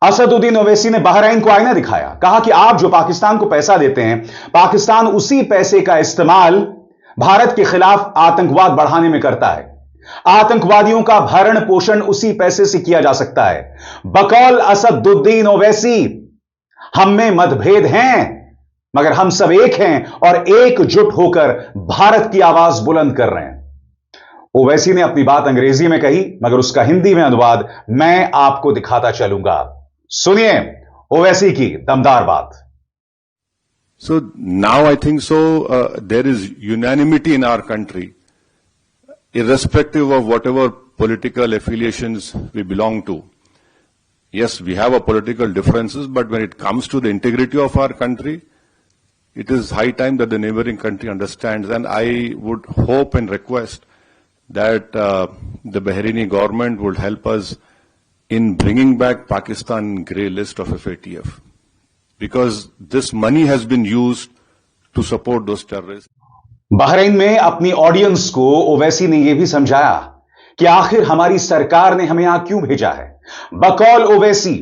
असदुद्दीन ओवैसी ने बहरीन को आईना दिखाया। कहा कि आप जो पाकिस्तान को पैसा देते हैं, पाकिस्तान उसी पैसे का इस्तेमाल भारत के खिलाफ आतंकवाद बढ़ाने में करता है। आतंकवादियों का भरण पोषण उसी पैसे से किया जा सकता है। बकौल असदुद्दीन ओवैसी, हम में मतभेद हैं मगर हम सब एक हैं और एकजुट होकर भारत की आवाज बुलंद कर रहे हैं। ओवैसी ने अपनी बात अंग्रेजी में कही मगर उसका हिंदी में अनुवाद मैं आपको दिखाता चलूंगा। सुनिए ओवैसी की दमदार बात। So now I think so there is unanimity in our country, irrespective of whatever political affiliations we belong to. Yes, we have our political differences, but when it comes to the integrity of our country, it is high time that the neighboring country understands, and I would hope and request that the Bahraini government would help us in bringing back Pakistan grey list of FATF, because this money has been used to support those terrorists. Bahrain में अपनी audience को ओवैसी ने यह भी समझाया कि आखिर हमारी सरकार ने हमें यहां क्यों भेजा है। बकौल ओवैसी,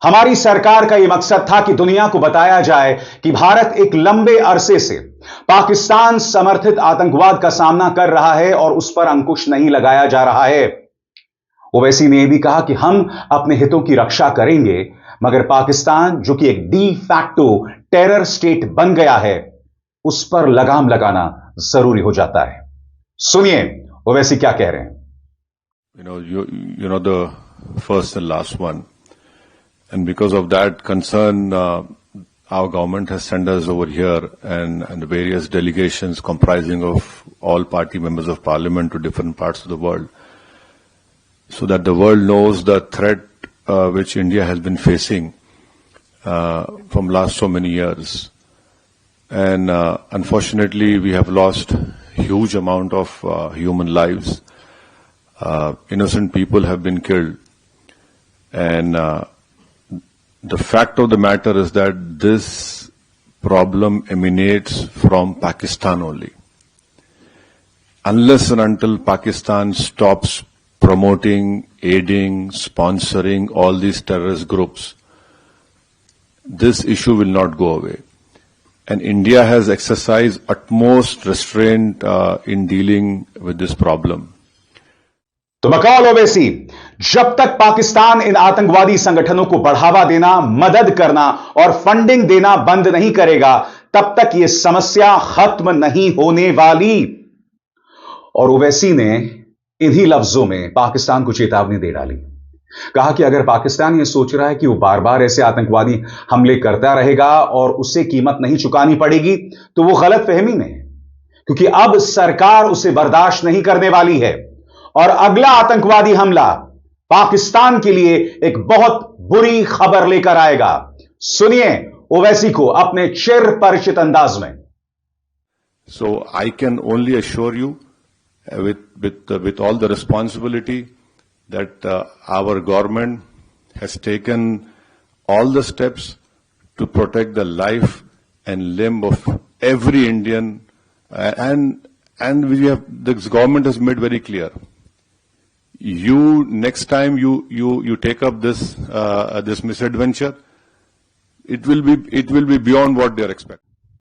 हमारी सरकार का यह मकसद था कि दुनिया को बताया जाए कि भारत एक लंबे अरसे से पाकिस्तान समर्थित आतंकवाद का सामना कर रहा है और उस पर अंकुश नहीं लगाया जा रहा है। ओवैसी ने यह भी कहा कि हम अपने हितों की रक्षा करेंगे मगर पाकिस्तान जो कि एक डी फैक्टो टेरर स्टेट बन गया है, उस पर लगाम लगाना जरूरी हो जाता है। सुनिए ओवैसी क्या कह रहे हैं। You know the first and last one, and because of that concern, our government has sent us over here and various delegations comprising of all party members of parliament to different parts of the world, so that the world knows the threat which India has been facing from last so many years. And unfortunately, we have lost huge amount of human lives. Innocent people have been killed. And the fact of the matter is that this problem emanates from Pakistan only. Unless and until Pakistan stops promoting, aiding, sponsoring all these terrorist groups, this issue will not go away. And India has exercised utmost restraint in dealing with this problem. तो बकौल ओवैसी, जब तक पाकिस्तान इन आतंकवादी संगठनों को बढ़ावा देना, मदद करना और फंडिंग देना बंद नहीं करेगा, तब तक यह समस्या खत्म नहीं होने वाली। और ओवैसी ने इन्हीं लफ्जों में पाकिस्तान को चेतावनी दे डाली। कहा कि अगर पाकिस्तान यह सोच रहा है कि वो बार बार ऐसे आतंकवादी हमले करता रहेगा और उसे कीमत नहीं चुकानी पड़ेगी, तो वो गलत फहमी में है, क्योंकि अब सरकार उसे बर्दाश्त नहीं करने वाली है और अगला आतंकवादी हमला पाकिस्तान के लिए एक बहुत बुरी खबर लेकर आएगा। सुनिए ओवैसी को अपने चिर परिचित अंदाज में। So I can only assure you with all the responsibility that our government has taken all the steps to protect the life and limb of every Indian, and this government has made very clear. Next time you take up this misadventure, it will be beyond what they are expecting.